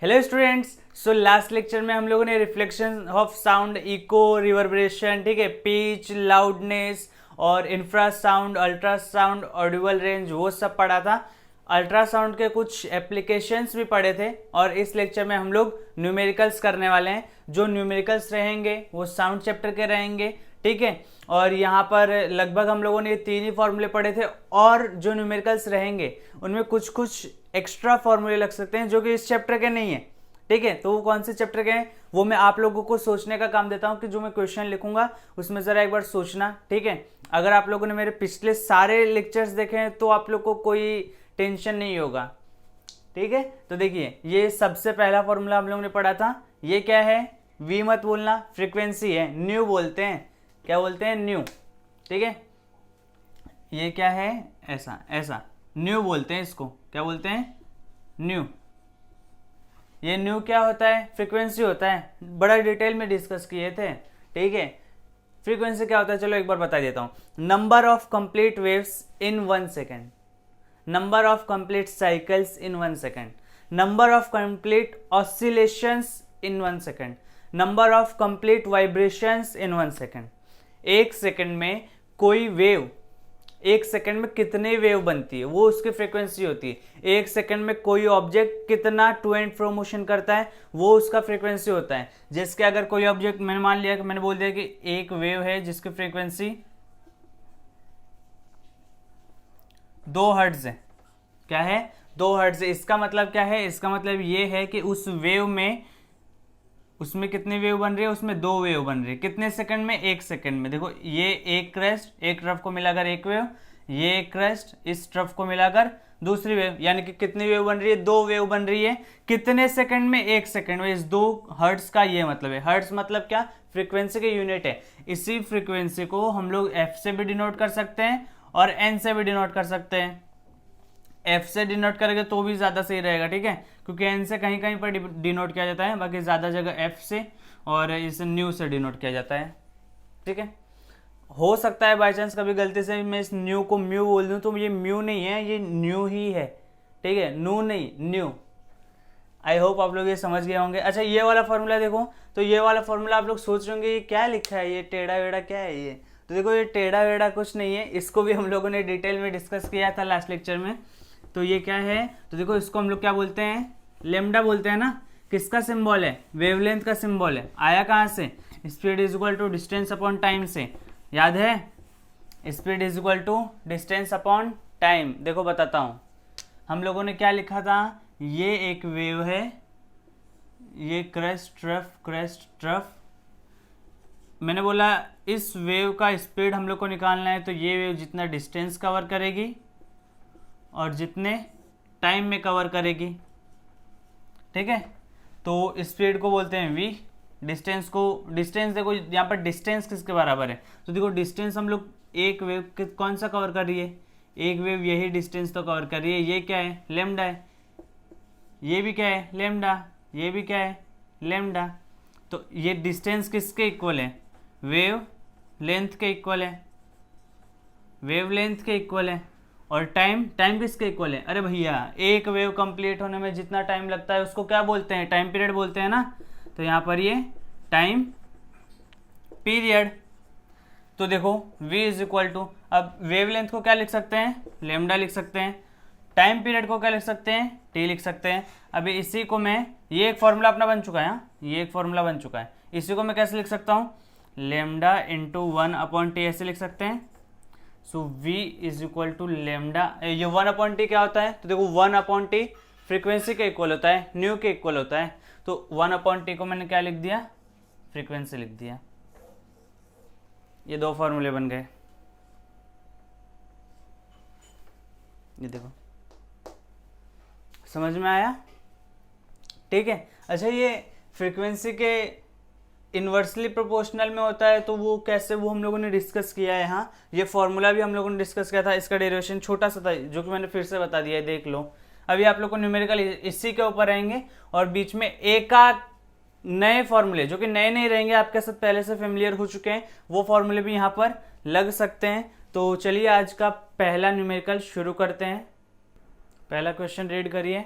Hello students. So last lecture में हम लोगों ने reflection of sound, echo, reverberation, ठीक है, पिच, लाउडनेस और इंफ्रासाउंड, अल्ट्रासाउंड, ऑडिबल रेंज, वो सब पढ़ा था। अल्ट्रासाउंड के कुछ एप्लीकेशंस भी पढ़े थे और इस लेक्चर में हम लोग न्यूमेरिकल्स करने वाले हैं। जो न्यूमेरिकल्स रहेंगे वो साउंड चैप्टर के रहेंगे, ठीक है। और यहाँ पर लगभग हम लोगों ने 3 ही फॉर्मूले पढ़े थे और जो न्यूमेरिकल्स रहेंगे उनमें कुछ कुछ एक्स्ट्रा फॉर्मूले लग सकते हैं जो कि इस चैप्टर के नहीं है, ठीक है। तो वो कौन से चैप्टर के हैं वो मैं आप लोगों को सोचने का काम देता हूँ कि जो मैं क्वेश्चन लिखूंगा उसमें जरा एक बार सोचना, ठीक है। अगर आप लोगों ने मेरे पिछले सारे लेक्चर्स देखे हैं तो आप लोग को कोई टेंशन नहीं होगा, ठीक है। तो देखिए, ये सबसे पहला फॉर्मूला हम लोगों ने पढ़ा था। ये क्या है? वी मत बोलना, फ्रीक्वेंसी है, न्यू बोलते हैं। क्या बोलते हैं? न्यू, ठीक है। ये क्या है? ऐसा ऐसा न्यू बोलते हैं इसको। क्या बोलते हैं? न्यू। ये न्यू क्या होता है? फ्रीक्वेंसी होता है। बड़ा डिटेल में डिस्कस किए थे, ठीक है। फ्रीक्वेंसी क्या होता है चलो एक बार बता देता हूं। Number of complete waves in 1 second, number of complete cycles in 1 second, number of complete oscillations in 1 second, number of complete vibrations in 1 second. एक सेकेंड में कोई वेव, एक सेकेंड में कितने वेव बनती है वो उसकी फ्रीक्वेंसी होती है। एक सेकेंड में कोई ऑब्जेक्ट कितना टू एंड फ्रो मोशन करता है वो उसका फ्रीक्वेंसी होता है। जिसके अगर कोई ऑब्जेक्ट, मैंने मान लिया कि मैंने बोल दिया कि एक वेव है जिसकी फ्रीक्वेंसी 2 हर्ट्ज है। क्या है? 2 हर्ट्ज। इसका मतलब क्या है? इसका मतलब ये है कि उस वेव में, उसमें कितनी वेव बन रही है? उसमें 2 वेव बन रही है। कितने सेकंड में? 1 सेकंड में। देखो, ये एक क्रेस्ट, एक ट्रफ को मिलाकर एक वेव, ये एक क्रेस्ट, इस ट्रफ को मिलाकर दूसरी वेव, यानी कि कितनी वेव बन रही है? 2 वेव बन रही है। कितने सेकंड में? 1 सेकंड में। इस 2 हर्ट्ज का ये मतलब है। हर्ट्ज मतलब क्या? फ्रीक्वेंसी के यूनिट है। इसी फ्रीक्वेंसी को हम लोग एफ से भी डिनोट कर सकते हैं और एन से भी डिनोट कर सकते हैं। एफ से डिनोट करेंगे तो भी ज़्यादा सही रहेगा, ठीक है, क्योंकि एन से कहीं कहीं पर डिनोट किया जाता है, बाकी ज़्यादा जगह एफ से और इसे न्यू से डिनोट किया जाता है, ठीक है। हो सकता है बाई चांस कभी गलती से मैं इस न्यू को म्यू बोल दूँ तो ये म्यू नहीं है, ये न्यू ही है, ठीक है, नू नहीं, न्यू। आई होप आप लोग ये समझ गए होंगे। अच्छा, ये वाला फॉर्मूला देखो, तो ये वाला फॉर्मूला आप लोग सोच रहे होंगे ये क्या लिखा है, ये टेढ़ा वेढ़ा क्या है ये। तो देखो, ये टेढ़ा वेढ़ा कुछ नहीं है, इसको भी हम लोगों ने डिटेल में डिस्कस किया था लास्ट लेक्चर में। तो ये क्या है? तो देखो, इसको हम लोग क्या बोलते हैं? लेमडा बोलते हैं ना। किसका सिंबल है? वेवलेंथ का सिंबल है। आया कहाँ से? Speed is equal to distance upon time से, याद है? Speed is equal to distance upon time. देखो बताता हूँ, हम लोगों ने क्या लिखा था? ये एक वेव है, ये क्रेस्ट ट्रफ, क्रेस्ट ट्रफ। मैंने बोला इस वेव का स्पीड हम लोग को निकालना है, तो ये वेव जितना डिस्टेंस कवर करेगी और जितने टाइम में कवर करेगी, ठीक है। तो स्पीड को बोलते हैं v, डिस्टेंस को, डिस्टेंस देखो यहाँ पर डिस्टेंस किसके बराबर है? तो देखो, डिस्टेंस हम लोग एक वेव कौन सा कवर कर रही है? एक वेव यही डिस्टेंस तो कवर कर रही है। ये क्या है? लेमडा है। ये भी क्या है? लेमडा। ये भी क्या है? लेमडा। तो ये डिस्टेंस किसके इक्वल है? वेव लेंथ के इक्वल है, वेव लेंथ के इक्वल है। और टाइम, टाइम किसके इक्वल है? अरे भैया, एक वेव कंप्लीट होने में जितना टाइम लगता है उसको क्या बोलते हैं? टाइम पीरियड बोलते हैं ना। तो यहाँ पर ये टाइम पीरियड। तो देखो, v इज इक्वल टू, अब वेवलेंथ को क्या लिख सकते हैं? लेमडा लिख सकते हैं। टाइम पीरियड को क्या लिख सकते हैं? t लिख सकते हैं। अभी इसी को मैं, ये एक फॉर्मूला अपना बन चुका है, हाँ, ये एक फॉर्मूला बन चुका है। इसी को मैं कैसे लिख सकता हूँ? लेमडा इंटू 1/t ऐसे लिख सकते हैं। So v is equal to lambda, ये 1/t क्या होता है? तो देखो, 1/t फ्रीक्वेंसी के इक्वल होता है, न्यू के इक्वल होता है। तो 1/t को मैंने क्या लिख दिया? फ्रीक्वेंसी लिख दिया। ये 2 फॉर्मूले बन गए, ये देखो, समझ में आया? ठीक है। अच्छा, ये फ्रीक्वेंसी के इन्वर्सली प्रोपोर्शनल में होता है तो वो कैसे, वो हम लोगों ने डिस्कस किया है। हाँ, ये फॉर्मूला भी हम लोगों ने डिस्कस किया था। इसका डेरिवेशन छोटा सा था जो कि मैंने फिर से बता दिया है, देख लो। अभी आप लोग को न्यूमेरिकल इसी के ऊपर रहेंगे और बीच में एक नए फॉर्मूले जो कि नए नहीं रहेंगे, आपके साथ पहले से फेमिलियर हो चुके हैं, वो फॉर्मूले भी यहाँ पर लग सकते हैं। तो चलिए आज का पहला न्यूमेरिकल शुरू करते हैं। पहला क्वेश्चन रीड करिए।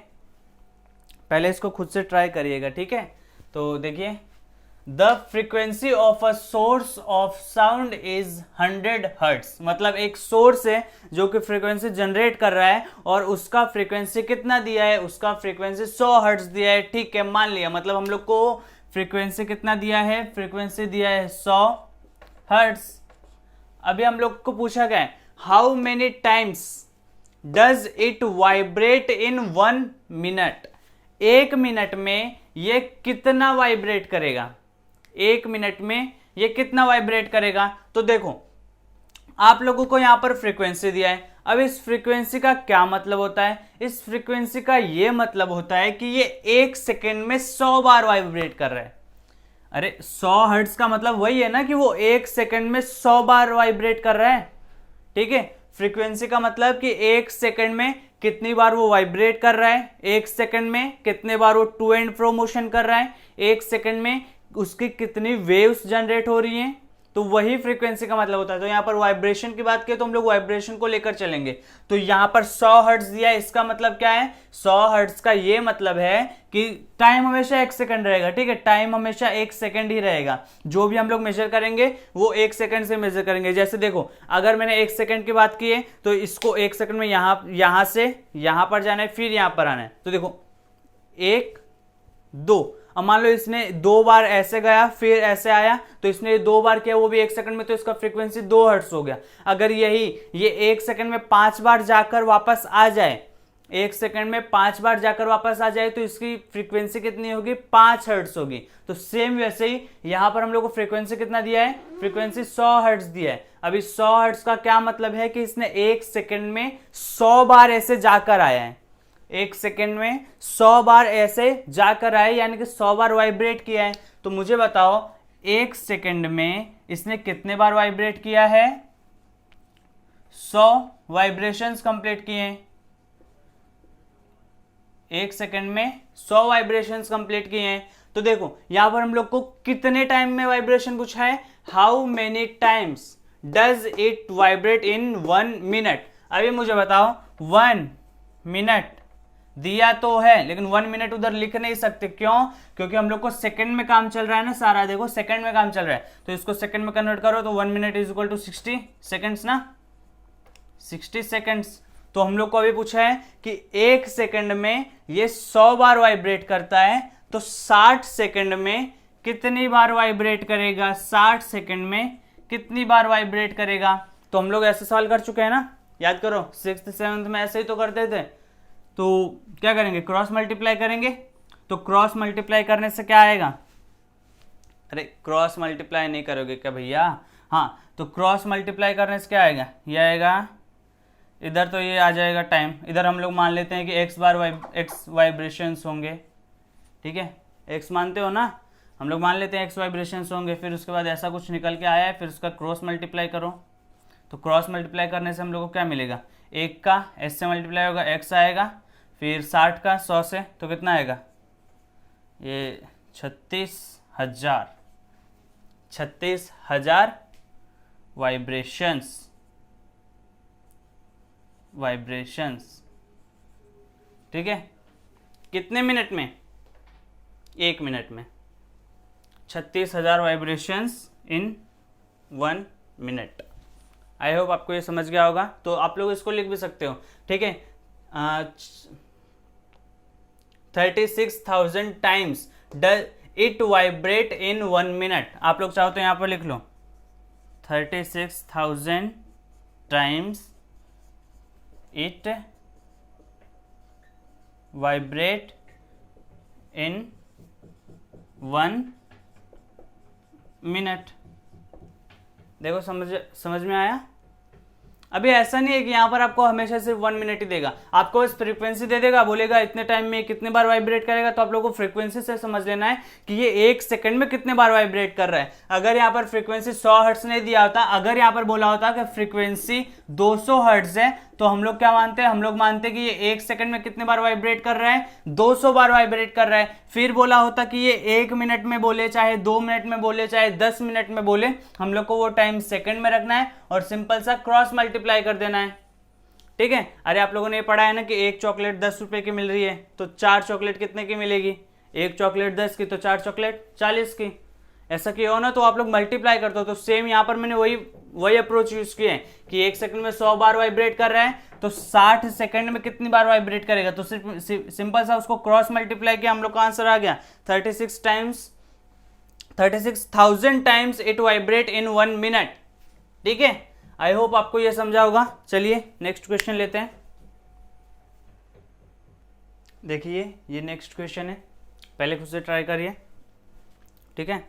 पहले इसको खुद से ट्राई करिएगा, ठीक है। तो देखिए, the frequency of a source of sound is 100 hertz, मतलब एक सोर्स है जो कि फ्रीक्वेंसी जनरेट कर रहा है और उसका फ्रीक्वेंसी कितना दिया है, उसका फ्रीक्वेंसी 100 हर्ट्स दिया है, ठीक है, मान लिया। मतलब हम लोग को फ्रीक्वेंसी कितना दिया है, फ्रीक्वेंसी दिया है 100 हर्ट्स। अभी हम लोग को पूछा गया है how many times does it vibrate in 1 minute, 1 minute में ये कितना वाइब्रेट करेगा, 1 मिनट में ये कितना वाइब्रेट करेगा। तो देखो, आप लोगों को यहां पर फ्रीक्वेंसी दिया है। अब इस फ्रीक्वेंसी का क्या मतलब होता है, इस फ्रीक्वेंसी का ये मतलब होता है कि ये 1 सेकेंड में 100 बार वाइब्रेट कर रहा है। अरे 100 हर्ट्ज का मतलब वही है ना कि वो 1 सेकेंड में 100 बार वाइब्रेट कर रहा है, ठीक है। फ्रीक्वेंसी का मतलब कि 1 सेकेंड में कितनी बार वो वाइब्रेट कर रहा है, 1 सेकेंड में कितने बार वो टू एंड फ्रो मोशन कर रहा है, 1 सेकेंड में उसकी कितनी वेव्स जनरेट हो रही हैं, तो वही फ्रीक्वेंसी का मतलब होता है। तो यहाँ पर वाइब्रेशन की बात करें तो हम लोग वाइब्रेशन को लेकर चलेंगे। तो यहाँ पर 100 हर्ट्ज दिया है, इसका मतलब क्या है, 100 हर्ट्ज का ये मतलब है कि टाइम हमेशा 1 सेकंड रहेगा, ठीक है, टाइम हमेशा 1 सेकंड ही रहेगा। जो भी हम लोग मेजर करेंगे वो 1 सेकंड से मेजर करेंगे। जैसे देखो, अगर मैंने 1 सेकंड की बात की है तो इसको 1 सेकंड में यहां से यहां पर जाना है, फिर यहां पर आना है। तो देखो 1 2, अब मान लो इसने 2 बार ऐसे गया फिर ऐसे आया, तो इसने 2 बार किया वो भी 1 सेकंड में, तो इसका फ्रीक्वेंसी 2 हर्ट्ज हो गया। अगर ये 1 सेकंड में 5 बार जाकर वापस आ जाए, 1 सेकंड में 5 बार जाकर वापस आ जाए, तो इसकी फ्रीक्वेंसी कितनी होगी, 5 हर्ट्ज होगी। तो सेम वैसे ही यहां पर हम लोग को फ्रीक्वेंसी कितना दिया है, फ्रीक्वेंसी 100 हर्ट्ज दिया है। अभी 100 हर्ट्ज का क्या मतलब है कि इसने 1 सेकंड में 100 बार ऐसे जाकर आया है, 1 सेकेंड में 100 बार ऐसे जाकर आए, यानी कि 100 बार वाइब्रेट किया है। तो मुझे बताओ 1 सेकेंड में इसने कितने बार वाइब्रेट किया है, 100 वाइब्रेशंस कंप्लीट किए हैं। 1 सेकेंड में 100 वाइब्रेशंस कंप्लीट किए हैं। तो देखो यहां पर हम लोग को कितने टाइम में वाइब्रेशन पूछा है, how many times does it vibrate in 1 minute. अभी मुझे बताओ 1 मिनट दिया तो है, लेकिन 1 मिनट उधर लिख नहीं सकते, क्यों, क्योंकि हम लोग को सेकंड में काम चल रहा है ना सारा। देखो सेकंड में काम चल रहा है, तो इसको सेकंड में कन्वर्ट करो तो 1 minute is equal to 60 seconds ना, 60 सेकंड्स। तो हम लोग को अभी पूछा है कि 1 सेकंड में ये 100 बार वाइब्रेट करता है, तो 60 सेकंड में कितनी बार वाइब्रेट करेगा, 60 सेकंड में कितनी बार वाइब्रेट करेगा। तो हम लोग ऐसे सवाल कर चुके हैं ना, याद करो 6th 7th में ऐसे ही तो करते थे। तो क्या करेंगे, क्रॉस मल्टीप्लाई करेंगे। तो क्रॉस मल्टीप्लाई करने से क्या आएगा, अरे क्रॉस मल्टीप्लाई नहीं करोगे क्या भैया, हाँ, तो क्रॉस मल्टीप्लाई करने से क्या आएगा, ये आएगा, इधर तो ये आ जाएगा टाइम, इधर हम लोग मान लेते हैं कि एक्स वाइब्रेशंस होंगे, ठीक है, एक्स मानते हो ना, हम लोग मान लेते हैं एक्स वाइब्रेशंस होंगे। फिर उसके बाद ऐसा कुछ निकल के आया है, फिर उसका क्रॉस मल्टीप्लाई करो। तो क्रॉस मल्टीप्लाई करने से हम लोग को क्या मिलेगा, 1 का एस से मल्टीप्लाई होगा, एक्स आएगा, फिर 60 का 100 से, तो कितना आएगा, ये 36,000 वाइब्रेशंस, ठीक है, कितने मिनट में, 1 मिनट में 36,000 vibrations in 1 minute. I hope आपको ये समझ गया होगा। तो आप लोग इसको लिख भी सकते हो, ठीक है, 36,000 times does it vibrate in 1 minute. आप लोग चाहो तो यहां पर लिख लो 36,000 times it vibrate in 1 minute. देखो समझ में आया। अभी ऐसा नहीं है कि यहां पर आपको हमेशा सिर्फ 1 मिनट ही देगा, आपको बस फ्रीक्वेंसी दे देगा, बोलेगा इतने टाइम में कितने बार वाइब्रेट करेगा। तो आप लोगों को फ्रीक्वेंसी से समझ लेना है कि ये 1 सेकंड में कितने बार वाइब्रेट कर रहा है। अगर यहाँ पर फ्रीक्वेंसी 100 हर्ट्ज नहीं दिया होता, अगर यहाँ पर बोला होता कि फ्रीक्वेंसी 200 हर्ट्ज है, तो हम लोग क्या मानते हैं, हम लोग मानते हैं कि ये 1 सेकंड में कितने बार वाइब्रेट कर रहा है, 200 बार वाइब्रेट कर रहा है। फिर बोला होता कि ये 1 मिनट में बोले, चाहे 2 मिनट में बोले, चाहे 10 मिनट में बोले, हम लोग को वो टाइम सेकंड में रखना है और सिंपल सा क्रॉस मल्टीप्लाई कर देना है। ठीक है। अरे आप लोगों ने ये पढ़ा है ना कि एक चॉकलेट 10 रुपए की मिल रही है, तो 4 चॉकलेट कितने की मिलेगी? एक चॉकलेट 10 की तो 4 चॉकलेट 40 की। ऐसा किया हो ना तो आप लोग मल्टीप्लाई करते हो। तो सेम यहाँ पर मैंने वही अप्रोच यूज किया है कि एक सेकंड में 100 बार वाइब्रेट कर रहा है, तो 60 सेकंड में कितनी बार वाइब्रेट करेगा? तो सिर्फ सिंपल सा उसको क्रॉस मल्टीप्लाई किया, हम लोग का आंसर आ गया 36,000 times it vibrate in 1 minute. ठीक है, आई होप आपको यह समझा होगा। चलिए नेक्स्ट क्वेश्चन लेते हैं। देखिए ये नेक्स्ट क्वेश्चन है, पहले खुद से ट्राई करिए। ठीक है,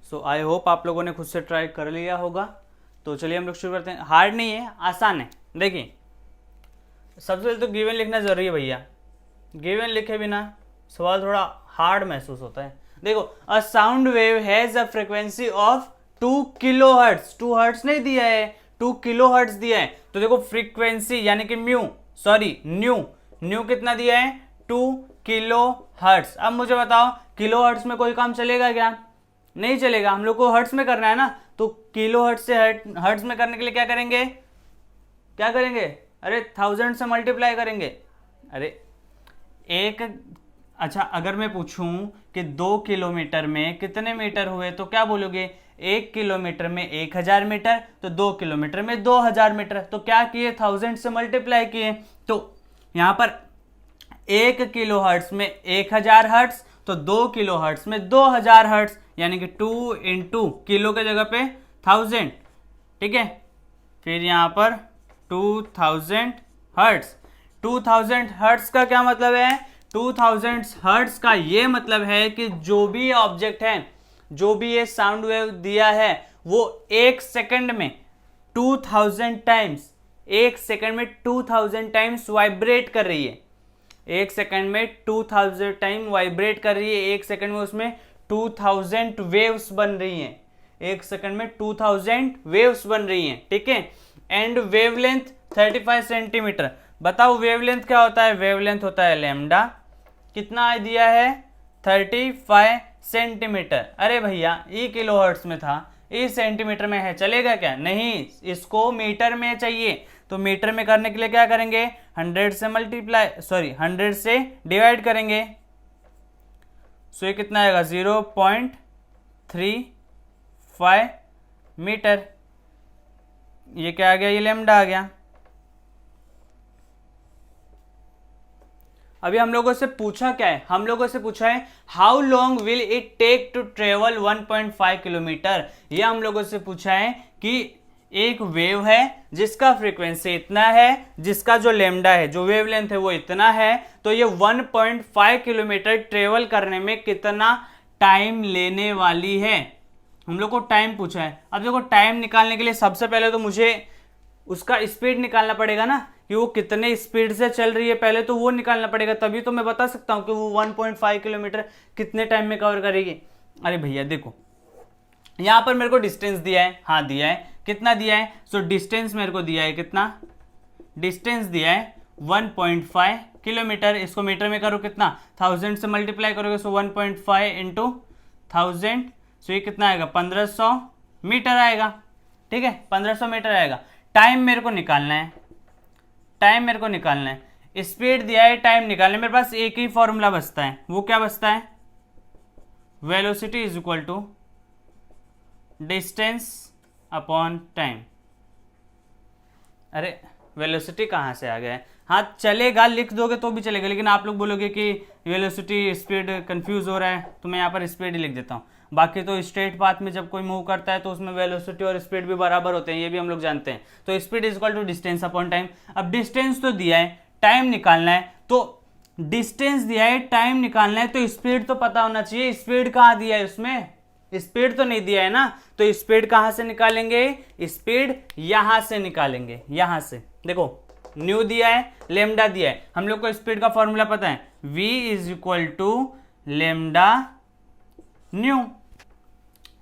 सो आई होप आप लोगों ने खुद से ट्राई कर लिया होगा। तो चलिए हम लोग शुरू करते हैं। हार्ड नहीं है, आसान है। देखिए सबसे पहले तो गिवन लिखना जरूरी है भैया, गिवन लिखे बिना सवाल थोड़ा हार्ड महसूस होता है। देखो, a sound wave has a frequency of 2 kilohertz. 2 hertz नहीं दिया है, 2 किलोहर्ट्ज दिया है। तो देखो फ्रीक्वेंसी यानी कि न्यू कितना दिया है? 2 किलोहर्ट्ज। अब मुझे बताओ किलोहर्ट्ज में कोई काम चलेगा क्या? नहीं चलेगा, हम लोग को हर्ट्ज में करना है ना। तो किलोहर्ट्ज से हर्ट्ज में करने के लिए क्या करेंगे? अरे 1000 से मल्टीप्लाई करेंगे। अरे अच्छा अगर मैं पूछूं कि 2 किलोमीटर में कितने मीटर हुए तो क्या बोलोगे? 1 किलोमीटर में 1000 मीटर, तो 2 किलोमीटर में 2000 मीटर। तो क्या किए? 1000 से मल्टीप्लाई किए। तो यहां पर 1 किलो हर्ट्ज में 1000 हर्ट्ज, तो 2 किलो हर्ट्ज में 2000 हर्ट्ज, यानी कि 2 इंटू किलो के जगह पे 1000। ठीक है, फिर यहां पर 2000 हर्ट्ज। 2000 हर्ट्ज का क्या मतलब है? 2000 हर्ट्ज का ये मतलब है कि जो भी ऑब्जेक्ट है, जो भी ये साउंड वेव दिया है, वो एक सेकंड में 2000 टाइम्स, एक सेकंड में 2000 टाइम्स वाइब्रेट कर रही है। एक सेकंड में 2000 टाइम वाइब्रेट कर रही है। एक सेकंड में उसमें 2000 वेव्स बन रही हैं। एक सेकंड में 2000 वेव्स बन रही हैं। ठीक है, एंड वेवलेंथ 35 सेंटीमीटर। बताओ वेवलेंथ क्या होता है? वेवलेंथ होता है लैम्डा। कितना दिया है? 35 सेंटीमीटर। अरे भैया ये किलोहर्ट्ज में था, ये सेंटीमीटर में है, चलेगा क्या? नहीं, इसको मीटर में चाहिए। तो मीटर में करने के लिए क्या करेंगे? 100 से डिवाइड करेंगे। सो ये कितना आएगा? 0.35 मीटर। ये क्या आ गया? ये लैम्डा आ गया। अभी हम लोगों से पूछा क्या है? हम लोगों से पूछा है how long will it take to travel 1.5 kilometre. ये हम लोगों से पूछा है कि एक वेव है जिसका फ्रीक्वेंसी इतना है, जिसका जो लैम्डा है, जो वेवलेंथ है वो इतना है, तो ये 1.5 किलोमीटर ट्रेवल करने में कितना टाइम लेने वाली है। हम लोग को टाइम पूछा है। अब देखो टाइम निकालने के लिए सबसे पहले तो मुझे उसका स्पीड निकालना पड़ेगा ना, कि वो कितने स्पीड से चल रही है, पहले तो वो निकालना पड़ेगा, तभी तो मैं बता सकता हूं कि वो 1.5 किलोमीटर कितने टाइम में कवर करेगी। अरे भैया देखो यहां पर मेरे को डिस्टेंस दिया है, हाँ दिया है, कितना दिया है? सो डिस्टेंस मेरे को दिया है, कितना डिस्टेंस दिया है? 1.5 किलोमीटर। इसको मीटर में करो कितना? 1000 से मल्टीप्लाई करोगे, सो 1.5 इंटू 1000, सो ये कितना आएगा? 1500 मीटर आएगा। ठीक है, 1500 मीटर आएगा। टाइम मेरे को निकालना है, स्पीड दिया है, टाइम निकालने, मेरे पास एक ही फॉर्मूला बचता है। वो क्या बचता है? Velocity is equal to distance upon time. अरे वेलोसिटी कहाँ से आ गया है? हाँ चलेगा, लिख दोगे तो भी चलेगा, लेकिन आप लोग बोलोगे कि वेलोसिटी स्पीड कंफ्यूज हो रहा है, तो मैं यहाँ पर स्पीड ही लिख देता हूँ। बाकी तो स्ट्रेट पाथ में जब कोई मूव करता है तो उसमें वेलोसिटी और स्पीड भी बराबर होते हैं, ये भी हम लोग जानते हैं। तो speed is equal to distance upon time. अब डिस्टेंस तो दिया है, टाइम निकालना है, तो डिस्टेंस दिया है, टाइम निकालना है, तो स्पीड तो पता होना चाहिए। स्पीड कहाँ दिया है? उसमें स्पीड तो नहीं दिया है ना, तो स्पीड कहां से निकालेंगे? स्पीड यहां से निकालेंगे, यहां से। देखो न्यू दिया है, लेमडा दिया है, हम लोग को स्पीड का फॉर्मूला पता है, v is equal to lambda nu.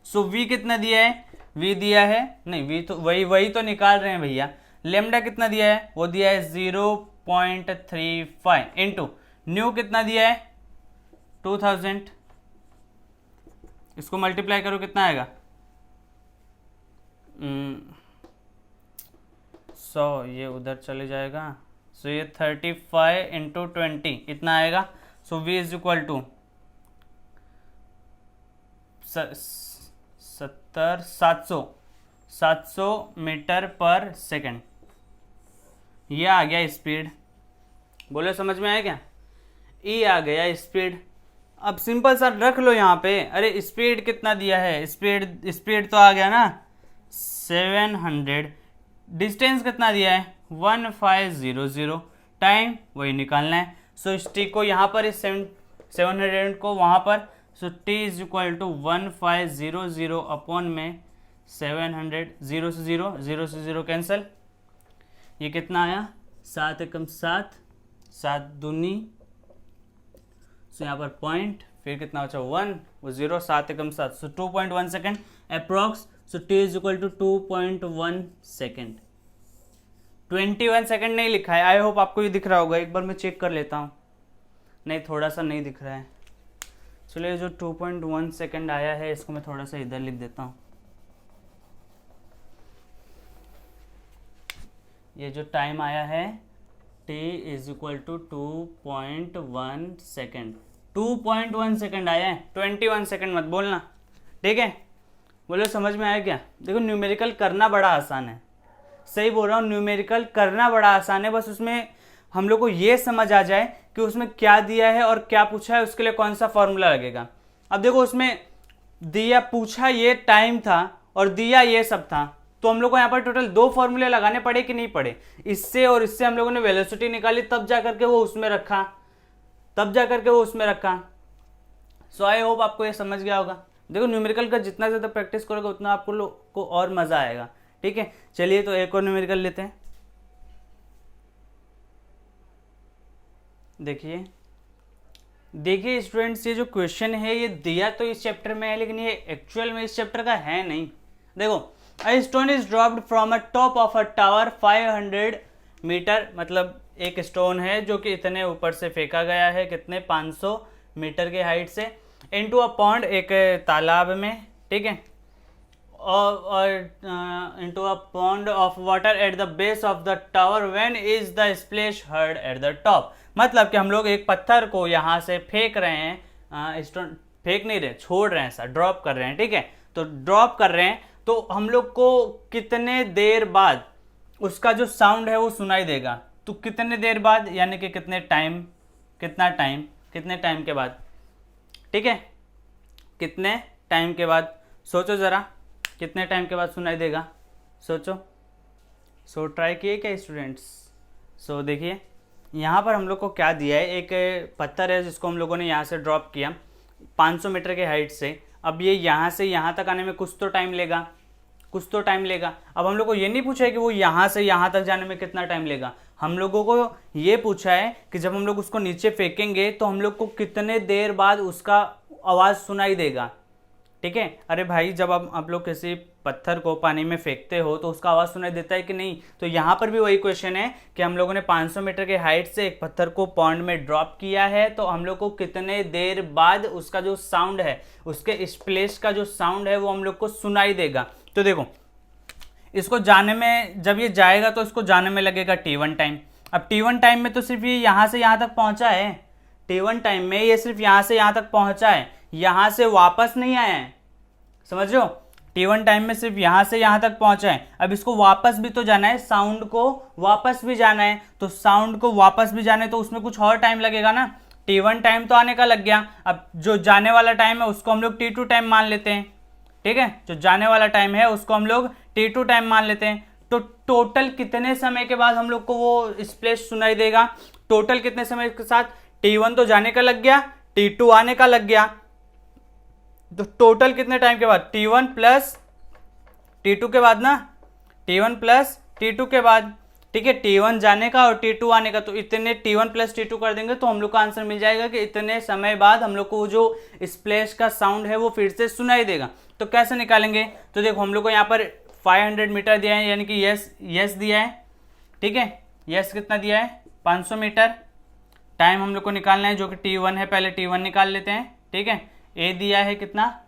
So v कितना दिया है? v दिया है, नहीं v तो वही तो निकाल रहे हैं भैया। लेमडा कितना दिया है? वो दिया है 0.35 इंटू न्यू कितना दिया है? 2000। इसको मल्टीप्लाई करो कितना आएगा? 100, ये उधर चले जाएगा, सो ये 35 इंटू 20 इतना आएगा। So v is equal to 700 metre per second. ये आ गया स्पीड। बोलो समझ में आया क्या? ई आ गया स्पीड। अब सिंपल सा रख लो यहाँ पे। अरे स्पीड कितना दिया है? स्पीड तो आ गया ना 700। डिस्टेंस कितना दिया है? 1500। टाइम वही निकालना है। सो टी को यहाँ पर, इस 700 को वहाँ पर। So T is equal to 1500 upon में 700। 0 से 0, 0 से 0 कैंसिल। ये कितना आया? 7 एकम 7, 7 दूनी। सो यहाँ पर पॉइंट, फिर कितना बचा? 1, वो 0, 7 एकम 7। So 2.1 second approx. So T is equal to 2.1 second. 21 second नहीं लिखा है। आई होप आपको ये दिख रहा होगा। एक बार मैं चेक कर लेता हूँ। नहीं, थोड़ा सा नहीं दिख रहा है। चलिए, जो 2.1 सेकेंड आया है इसको मैं थोड़ा सा इधर लिख देता हूँ। ये जो टाइम आया है t is equal to 2.1 second. 2.1 second आया है, 21 सेकेंड मत बोलना, ठीक है? बोलो समझ में आया क्या? देखो, न्यूमेरिकल करना बड़ा आसान है। सही बोल रहा हूँ, न्यूमेरिकल करना बड़ा आसान है। बस उसमें हम लोग को ये समझ आ जाए कि उसमें क्या दिया है और क्या पूछा है, उसके लिए कौन सा फॉर्मूला लगेगा। अब देखो, उसमें दिया, पूछा ये टाइम था और दिया ये सब था, तो हम लोग को यहाँ पर टोटल 2 फॉर्मूले लगाने पड़े कि नहीं पड़े? इससे और इससे हम लोगों ने वेलोसिटी निकाली, तब जा करके वो उसमें रखा। सो आई होप आपको ये समझ गया होगा। देखो, न्यूमेरिकल का जितना ज़्यादा प्रैक्टिस करोगे उतना आपको लोग को और मज़ा आएगा, ठीक है? चलिए, तो एक और न्यूमेरिकल लेते हैं। देखिए स्टूडेंट्स, ये जो क्वेश्चन है ये दिया तो इस चैप्टर में है, लेकिन ये एक्चुअल में इस चैप्टर का है नहीं। देखो, a stone is dropped from a top of a tower 500 metre, मतलब एक स्टोन है जो कि इतने ऊपर से फेंका गया है, कितने? 500 मीटर के हाइट से, इनटू अ पॉन्ड, एक तालाब में, ठीक है? और into a pond of water at the base of the tower, when is the splash heard at the top. मतलब कि हम लोग एक पत्थर को यहाँ से फेंक रहे हैं, स्टोन फेंक नहीं रहे, छोड़ रहे हैं, ऐसा ड्रॉप कर रहे हैं, ठीक है? तो ड्रॉप कर रहे हैं, तो हम लोग को कितने देर बाद उसका जो साउंड है वो सुनाई देगा? तो कितने देर बाद, यानी कि कितने टाइम के बाद, ठीक है? कितने टाइम के बाद? सोचो ज़रा, कितने टाइम के बाद सुनाई देगा? सोचो। सो ट्राई किए क्या स्टूडेंट्स? सो देखिए, यहाँ पर हम लोग को क्या दिया है? एक पत्थर है जिसको हम लोगों ने यहाँ से ड्रॉप किया 500 मीटर के हाइट से। अब ये यहाँ से यहाँ तक आने में कुछ तो टाइम लेगा। अब हम लोग को ये नहीं पूछा है कि वो यहाँ से यहाँ तक जाने में कितना टाइम लेगा। हम लोगों को ये पूछा है कि जब हम लोग उसको नीचे फेंकेंगे तो हम लोग को कितने देर बाद उसका आवाज़ सुनाई देगा, ठीक है? अरे भाई, जब आप लोग किसी पत्थर को पानी में फेंकते हो तो उसका आवाज़ सुनाई देता है कि नहीं? तो यहाँ पर भी वही क्वेश्चन है कि हम लोगों ने 500 मीटर के हाइट से एक पत्थर को पॉन्ड में ड्रॉप किया है, तो हम लोग को कितने देर बाद उसका जो साउंड है, उसके स्प्लैश का जो साउंड है वो हम लोग को सुनाई देगा। तो देखो, इसको जाने में, जब ये जाएगा तो इसको जाने में लगेगा T1 टाइम। अब T1 टाइम में तो सिर्फ ये यहाँ से यहाँ तक पहुँचा है। T1 टाइम में ये सिर्फ यहाँ से यहाँ तक पहुँचा है, यहाँ से वापस नहीं आया है, समझ रहे हो? T1 टाइम में सिर्फ यहाँ से यहाँ तक पहुँचा है। अब इसको वापस भी तो जाना है, साउंड को वापस भी जाना है, तो साउंड को वापस भी जाना है तो उसमें कुछ और टाइम लगेगा ना। T1 टाइम तो आने का लग गया, अब जो जाने वाला टाइम है उसको हम लोग T2 टाइम मान लेते हैं, ठीक है? जो जाने वाला टाइम है उसको हम लोग T2 टाइम मान लेते हैं। तो टोटल कितने समय के बाद हम लोग को वो स्प्लैश सुनाई देगा? टोटल कितने समय के साथ? T1 तो जाने का लग गया, T2 आने का लग गया, तो टोटल कितने टाइम के बाद? T1 प्लस T2 के बाद ना, T1 प्लस T2 के बाद, ठीक है? T1 जाने का और T2 आने का, तो इतने T1 प्लस T2 कर देंगे तो हम लोग का आंसर मिल जाएगा कि इतने समय बाद हम लोग को जो स्प्लैश का साउंड है वो फिर से सुनाई देगा। तो कैसे निकालेंगे? तो देखो, हम लोग को यहाँ पर 500 मीटर दिया है, यानी कि यस दिया है, ठीक है? यस कितना दिया है? 500 मीटर। टाइम हम लोग को निकालना है जो कि T1 है, पहले T1 निकाल लेते हैं, ठीक है? ए दिया है कितना?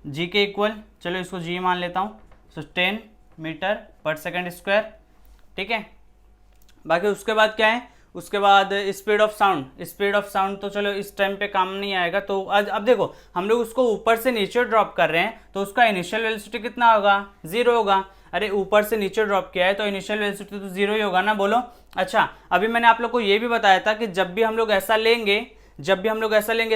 जी के इक्वल, चलो इसको जी मान लेता हूँ, सो 10 मीटर पर सेकेंड स्क्वायर, ठीक है? बाकी उसके बाद क्या है, उसके बाद स्पीड ऑफ साउंड तो चलो इस टाइम पे काम नहीं आएगा। तो अब देखो हम लोग उसको ऊपर से नीचे ड्रॉप कर रहे हैं तो उसका इनिशियल वेलोसिटी कितना होगा, 0 होगा। अरे ऊपर से नीचे ड्रॉप किया है तो इनिशियल वेलोसिटी तो 0 ही होगा ना, बोलो। अच्छा, अभी मैंने आप लोग को ये भी बताया था कि जब भी हम लोग ऐसा लेंगे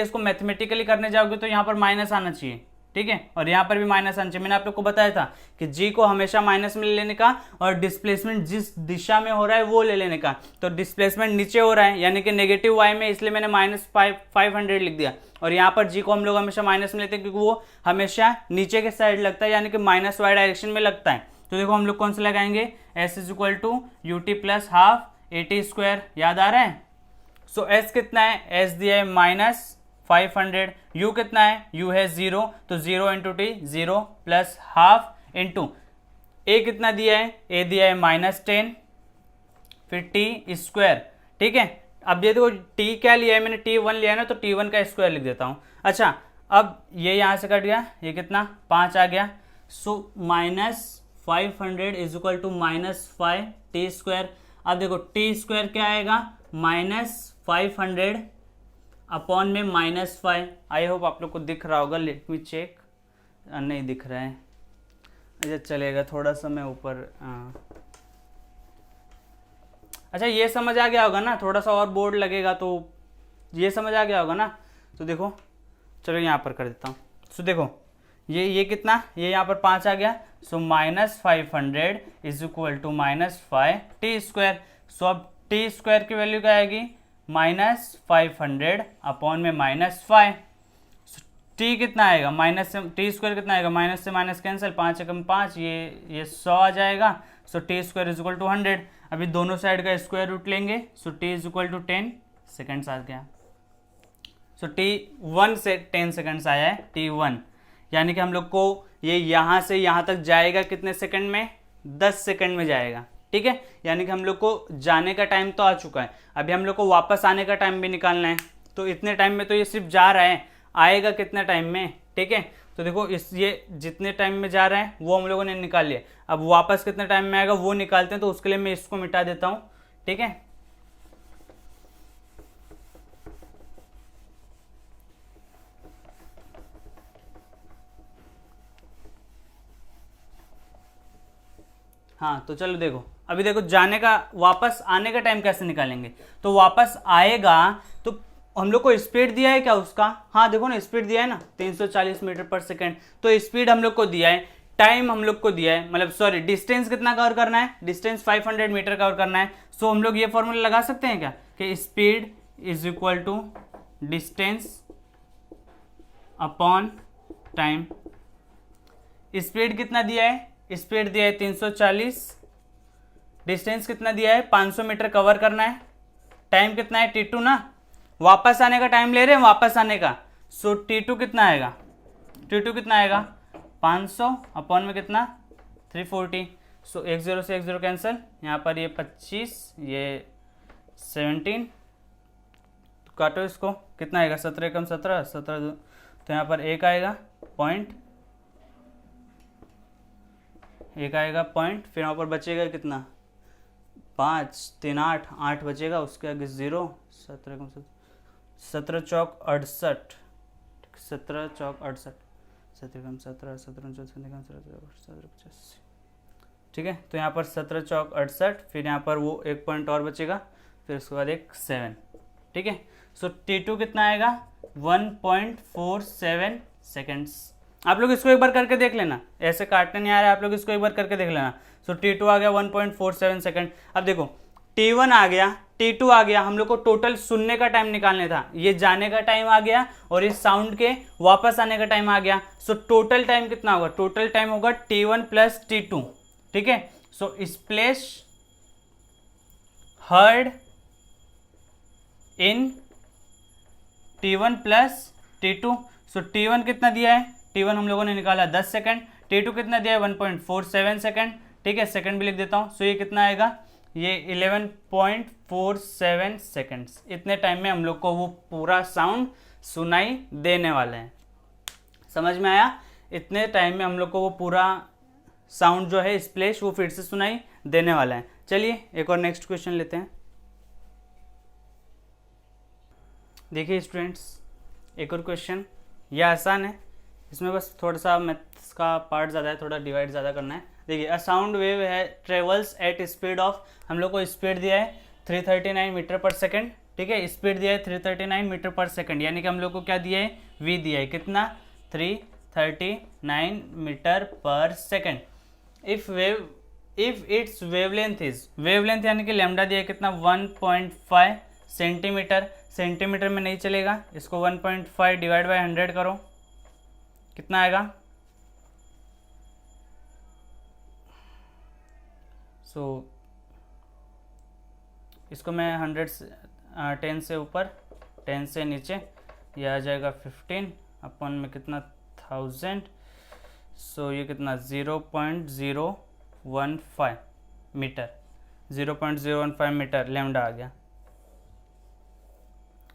इसको मैथमेटिकली करने जाओगे तो यहाँ पर माइनस आना चाहिए, ठीक है, और यहाँ पर भी माइनस आना चाहिए। मैंने आप लोग को बताया था कि जी को हमेशा माइनस में ले लेने का और डिस्प्लेसमेंट जिस दिशा में हो रहा है वो ले लेने का। तो डिस्प्लेसमेंट नीचे हो रहा है यानी कि नेगेटिव वाई में, इसलिए मैंने -500 लिख दिया। और यहाँ पर जी को हम लोग हमेशा माइनस में लेते हैं क्योंकि वो हमेशा नीचे के साइड लगता है यानी कि माइनस वाई डायरेक्शन में लगता है। तो देखो हम लोग कौन सा लगाएंगे, S = UT + ½ AT²। याद आ रहा है। सो S कितना है, S दिया है -500, U कितना है, U है 0, तो 0 × T 0 + ½ इंटू A कितना दिया है, A दिया है -10 फिर T², ठीक है। अब ये देखो T क्या लिया है मैंने, T1 लिया है ना, तो T1 का स्क्वायर लिख देता हूँ। अच्छा, अब ये यहाँ से कट गया, ये कितना 5 आ गया। सो -500 = -5 T²। अब देखो T² क्या आएगा, -500 अपॉन में -5। आई होप आप लोग को दिख रहा होगा, लेट मी चेक। नहीं दिख रहा है, अच्छा चलेगा, थोड़ा सा मैं ऊपर। अच्छा ये समझ आ गया होगा ना, थोड़ा सा और बोर्ड लगेगा तो ये समझ आ गया होगा ना। तो देखो चलो यहाँ पर कर देता हूँ। सो देखो ये कितना, ये यहाँ पर 5 आ गया। सो -500 = -5 T²। सो अब T² की वैल्यू क्या आएगी, -500 अपॉन में -5। T कितना आएगा, माइनस से T² कितना आएगा, माइनस से माइनस कैंसिल, 5 × 5 ये 100 आ जाएगा। सो T² = 100। अभी दोनों साइड का स्क्वायर रूट लेंगे। सो T = 10 सेकेंड्स आ गया। सो T1 से 10 सेकेंड्स आया है, T1 यानी कि हम लोग को ये यहाँ से यहाँ तक जाएगा कितने सेकंड में, 10 सेकंड में जाएगा, ठीक है। यानी कि हम लोग को जाने का टाइम तो आ चुका है, अभी हम लोग को वापस आने का टाइम भी निकालना है। तो इतने टाइम में तो ये सिर्फ जा रहा है, आएगा कितने टाइम में, ठीक है। तो देखो ये जितने टाइम में जा रहा है वो हम लोगों ने निकाल लिया। अब वापस कितने टाइम में आएगा वो निकालते हैं, तो उसके लिए मैं इसको मिटा देता हूँ, ठीक है। हाँ तो चलो देखो, अभी देखो जाने का वापस आने का टाइम कैसे निकालेंगे। तो वापस आएगा तो हम लोग को स्पीड दिया है क्या उसका, हाँ देखो ना स्पीड दिया है ना 340 मीटर/सेकेंड। तो स्पीड हम लोग को दिया है, टाइम हम लोग को दिया है, मतलब सॉरी डिस्टेंस कितना कवर करना है, डिस्टेंस 500 मीटर कवर करना है। सो हम लोग ये फॉर्मूला लगा सकते हैं क्या कि speed = distance upon time. Speed कितना दिया है, स्पीड दिया है 340, डिस्टेंस कितना दिया है 500 मीटर कवर करना है, टाइम कितना है T2 ना, वापस आने का टाइम ले रहे हैं वापस आने का। सो T2 कितना आएगा, T2 कितना आएगा 500 अपॉन में कितना 340। सो 1 0 से 1 0 कैंसिल, यहाँ पर ये 25 ये 17, तो काटो इसको, कितना आएगा 17 × 17 17, तो यहाँ पर 1 आएगा पॉइंट, 1 आएगा पॉइंट, फिर यहाँ पर बचेगा कितना 5 3 8 8 बचेगा, उसके आगे 0, 17 × 17 चौक 68, 17 चौक 68, 17 × 17 17 17 ठीक है। तो यहाँ पर 17 चौक 68, फिर यहाँ पर वो 1 पॉइंट और बचेगा, फिर उसके बाद एक 7, ठीक है। सो T2 कितना आएगा 1.47 सेकेंड्स। आप लोग इसको एक बार करके देख लेना, ऐसे काटने नहीं आ रहा है, आप लोग इसको एक बार करके देख लेना। सो T2 आ गया 1.47 सेकेंड। अब देखो T1 आ गया, T2 आ गया, हम लोग को टोटल सुनने का टाइम निकालने था, ये जाने का टाइम आ गया और इस साउंड के वापस आने का टाइम आ गया। सो टोटल टाइम कितना होगा, टोटल टाइम होगा T1 + T2, ठीक है। सो splash heard in T1 + T2। So T1 कितना दिया है, T1 हम लोगों ने निकाला 10 सेकंड, T2 कितना दिया है 1.47 सेकंड, ठीक है, सेकंड भी लिख देता हूँ। सो ये कितना आएगा, ये 11.47 सेकंड्स। इतने टाइम में हम लोग को वो पूरा साउंड सुनाई देने वाले हैं, समझ में आया। इतने टाइम में हम लोग को वो पूरा साउंड जो है स्प्लैश वो फिर से सुनाई देने वाला है। चलिए एक और नेक्स्ट क्वेश्चन लेते हैं। देखिए स्टूडेंट्स, एक और क्वेश्चन, यह आसान है, इसमें बस थोड़ा सा मैथ्स का पार्ट ज़्यादा है, थोड़ा डिवाइड ज़्यादा करना है। देखिए अ साउंड वेव है ट्रेवल्स एट स्पीड ऑफ, हम लोग को स्पीड दिया है 339 मीटर पर सेकेंड, ठीक है, स्पीड दिया है 339 मीटर पर सेकेंड, यानी कि हम लोग को क्या दिया है, वी दिया है, कितना 339 metre per second. If it's wavelength is, wavelength यानी कि लैम्डा दिया है कितना 1.5 सेंटीमीटर, सेंटीमीटर में नहीं चलेगा, इसको 1.5 डिवाइड बाय 100 करो, कितना आएगा, इसको मैं 100 से 10 से ऊपर 10 से नीचे, ये आ जाएगा 15 अपन में कितना 1000, ये कितना 0.015 मीटर, 0.015 मीटर लैम्डा आ गया।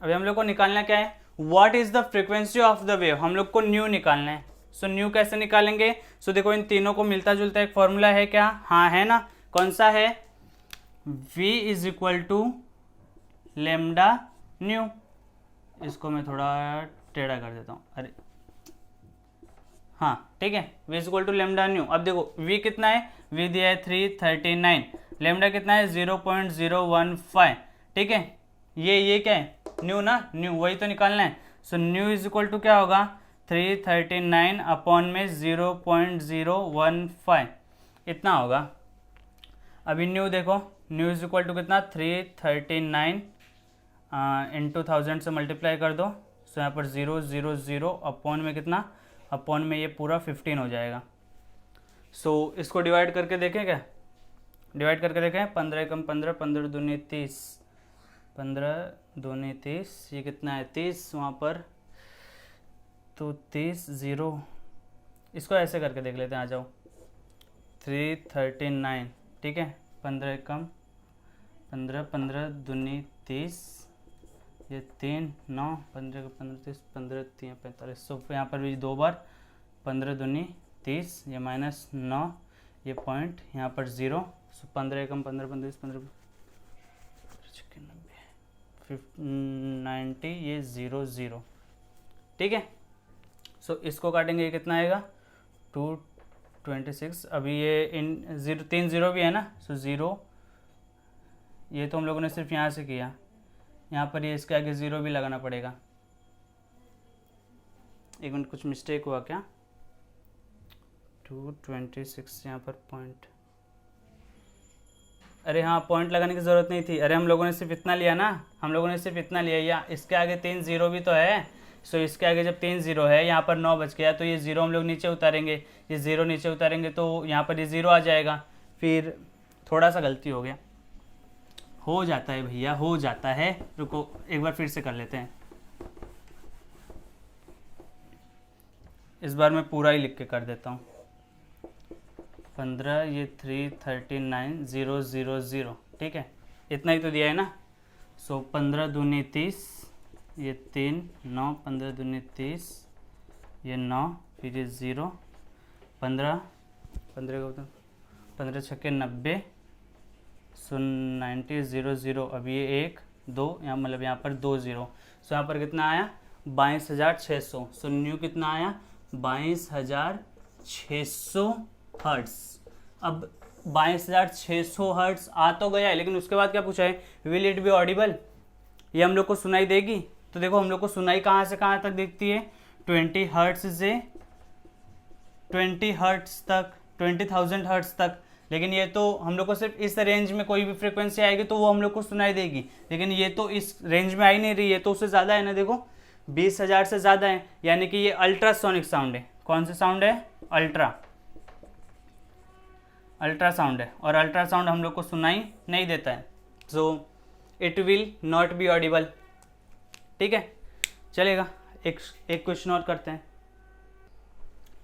अभी हम लोग को निकालना क्या है, what is the frequency of the wave, हम लोग को न्यू निकालना है। न्यू कैसे निकालेंगे, देखो इन तीनों को मिलता जुलता एक फॉर्मूला है क्या, हाँ है ना, कौन सा है, v is equal to lambda nu, इसको मैं थोड़ा टेढ़ा कर देता हूँ, अरे हाँ ठीक है, v is equal to lambda nu. अब देखो v कितना है, v दिया है 339, लेमडा कितना है 0.015, ठीक है, ये क्या है, न्यू ना, न्यू वही तो निकालना है। न्यू इज इक्वल टू क्या होगा 339 अपॉन में 0.015 इतना होगा। अभी न्यू देखो, न्यू इज इक्वल टू कितना 339 इंटू 1000 से मल्टीप्लाई कर दो, यहाँ पर 000 अपॉन में कितना, अपॉन में ये पूरा 15 हो जाएगा। इसको डिवाइड करके देखें क्या, डिवाइड करके देखें, 15 कम 15, 15 दूनी 30, 15 दूनी 30, ये कितना है 30, वहाँ पर तो 30 0, इसको ऐसे करके देख लेते हैं, आ जाओ 339, ठीक है, 15 कम 15, 15 दूनी 30, ये 3 9, 15 का 15 30, 15 3 45, यहाँ पर भी 2 बार, 15 दूनी 30, ये -9, ये पॉइंट यहाँ पर 0, 15 कम 15 15 15 90, ये 0 0, ठीक है। इसको काटेंगे, ये कितना आएगा 226, अभी ये इन 3 0 भी है ना, 0, ये तो हम लोगों ने सिर्फ यहाँ से किया, यहाँ पर ये इसके आगे 0 भी लगाना पड़ेगा। एक मिनट, कुछ मिस्टेक हुआ क्या, 226 यहाँ पर पॉइंट, अरे हाँ पॉइंट लगाने की ज़रूरत नहीं थी, अरे हम लोगों ने सिर्फ इतना लिया ना, हम लोगों ने सिर्फ इतना लिया, या इसके आगे 3 0 भी तो है, इसके आगे जब 3 0 है, यहाँ पर 9 बच गया, तो ये 0 हम लोग नीचे उतारेंगे, ये 0 नीचे उतारेंगे तो यहाँ पर ये 0 आ जाएगा, फिर थोड़ा सा गलती हो गया, हो जाता है भैया, हो जाता है, रुको एक बार फिर से कर लेते हैं, इस बार मैं पूरा ही लिख के कर देता हूँ, 15, ये 339 0 0 0, ठीक है, इतना ही तो दिया है ना। 15 दूनी 30, ये 3 9, 15 दूनी 30, ये 9, फिर ये 0, 15 का 15 छक्के 90, 90 0 0, अब ये 1 2, यहाँ मतलब यहाँ पर 2 0, यहाँ पर कितना आया 22,600, न्यू कितना आया 22,600 हर्ट्स। अब 22,600 हर्ट्स आ तो गया है, लेकिन उसके बाद क्या पूछा है, विल इट बी ऑडिबल, ये हम लोग को सुनाई देगी, तो देखो हम लोग को सुनाई कहाँ से कहाँ तक दिखती है, 20 हर्ट्स से 20 हर्ट्स तक, 20,000 हर्ट्स तक, लेकिन ये तो हम लोग को सिर्फ इस रेंज में कोई भी फ्रीक्वेंसी आएगी तो वो हम लोग को सुनाई देगी, लेकिन ये तो इस रेंज में आ ही नहीं रही है, तो उससे ज़्यादा है ना, देखो 20,000 से ज़्यादा है, यानी कि ये अल्ट्रासोनिक साउंड है। कौन सा साउंड है, अल्ट्रासाउंड है, और अल्ट्रासाउंड हम लोग को सुनाई नहीं देता है, so it will not be audible, ठीक है, चलेगा। एक क्वेश्चन और करते हैं,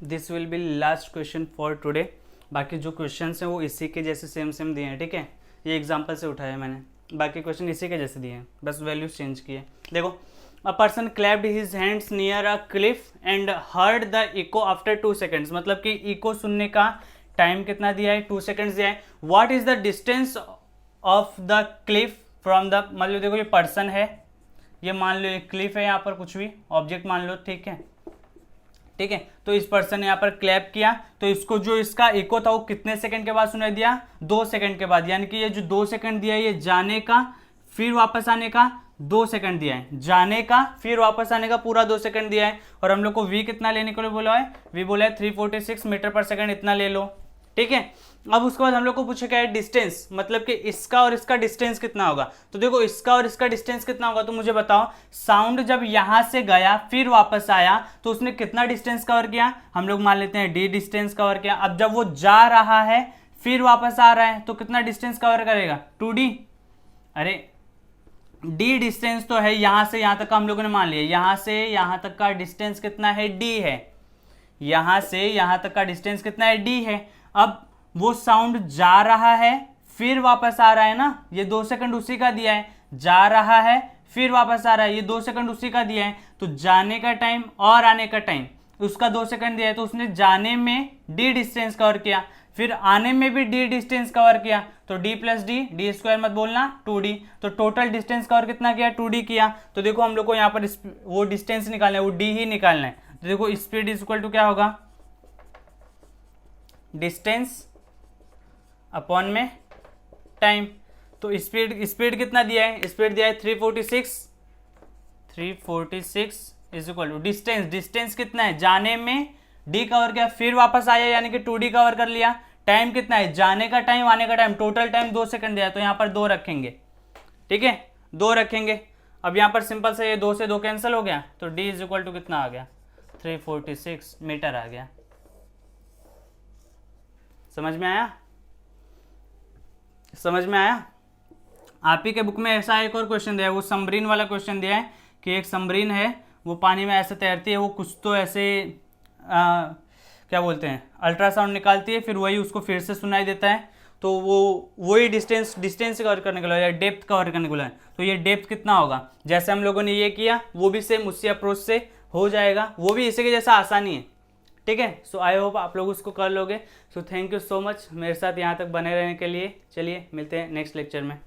this will be last question for today, बाकी जो क्वेश्चन हैं वो इसी के जैसे सेम दिए हैं, ठीक है, ये एग्जाम्पल से उठाया मैंने, बाकी क्वेश्चन इसी के जैसे दिए हैं, बस वैल्यूज चेंज किए। देखो, a person clapped his hands near a cliff and heard the echo after 2 seconds, मतलब कि इको सुनने का टाइम कितना दिया है 2 सेकेंड्स दिया है। What is the distance of the Cliff from the, मतलब देखो ये पर्सन है, ये मान लो एक क्लिफ है, यहाँ पर कुछ भी ऑब्जेक्ट मान लो, ठीक है, ठीक है। तो इस पर्सन ने यहाँ पर क्लैप किया, तो इसको जो इसका इको था वो कितने सेकंड के बाद सुनाई दिया, 2 सेकंड के बाद। यानी कि ये जो 2 सेकंड दिया है ये जाने का फिर वापस आने का 2 सेकंड दिया है, जाने का फिर वापस आने का पूरा 2 सेकंड दिया है। और हम लोग को v कितना लेने के लिए बोला है, v बोला है 346 मीटर पर सेकंड, इतना ले लो, ठीक है। अब उसके बाद हम लोग को पूछे क्या है डिस्टेंस, मतलब कि इसका और इसका डिस्टेंस कितना होगा। तो देखो इसका और इसका डिस्टेंस कितना होगा, तो मुझे बताओ साउंड जब यहां से गया फिर वापस आया तो उसने कितना डिस्टेंस कवर किया, हम लोग मान लेते हैं d डिस्टेंस कवर किया। अब जब वो जा रहा है फिर वापस आ रहा है तो कितना डिस्टेंस कवर करेगा, 2d। अरे d डिस्टेंस तो है, यहां से यहां तक का हम लोगों ने मान लिया, यहां से यहां तक का डिस्टेंस कितना है, d है, यहां से यहां तक का डिस्टेंस कितना है, d है। अब वो साउंड जा रहा है फिर वापस आ रहा है ना, ये 2 सेकंड उसी का दिया है, जा रहा है फिर वापस आ रहा है, ये 2 सेकंड उसी का दिया है। तो जाने का टाइम और आने का टाइम उसका 2 सेकंड दिया है, तो उसने जाने में d डिस्टेंस कवर किया, फिर आने में भी d डिस्टेंस कवर किया, तो d प्लस d स्क्वायर मत बोलना 2d। तो टोटल डिस्टेंस कवर कितना किया, 2d किया। तो देखो हम लोग को यहाँ पर वो डिस्टेंस निकालना है, वो d ही निकालना है। तो देखो स्पीड इज इक्वल टू क्या होगा, डिस्टेंस अपॉन में टाइम। तो स्पीड कितना दिया है, स्पीड दिया है 346 इज इक्वल टू डिस्टेंस कितना है, जाने में d कवर किया फिर वापस आया यानी कि 2d कवर कर लिया। टाइम कितना है, जाने का टाइम आने का टाइम, टोटल टाइम 2 सेकंड दिया है, तो यहाँ पर 2 रखेंगे, ठीक है, 2 रखेंगे। अब यहाँ पर सिंपल से ये 2 से 2 कैंसिल हो गया, तो d इज इक्वल टू कितना आ गया, 346 मीटर आ गया। समझ में आया, समझ में आया। आप ही के बुक में ऐसा एक और क्वेश्चन दिया है, वो सबमरीन वाला क्वेश्चन दिया है कि एक सबमरीन है, वो पानी में ऐसे तैरती है, वो कुछ तो ऐसे क्या बोलते हैं अल्ट्रासाउंड निकालती है, फिर वही उसको फिर से सुनाई देता है, तो वो वही डिस्टेंस कवर करने के लिए या डेप्थ कवर करने के लिए। तो ये डेप्थ कितना होगा, जैसे हम लोगों ने ये किया वो भी सेम उसी अप्रोच से हो जाएगा, वो भी इसी के जैसा आसानी है, ठीक है। सो आई होप आप लोग उसको कर लोगे। So thank you so much मेरे साथ यहाँ तक बने रहने के लिए। चलिए मिलते हैं नेक्स्ट लेक्चर में।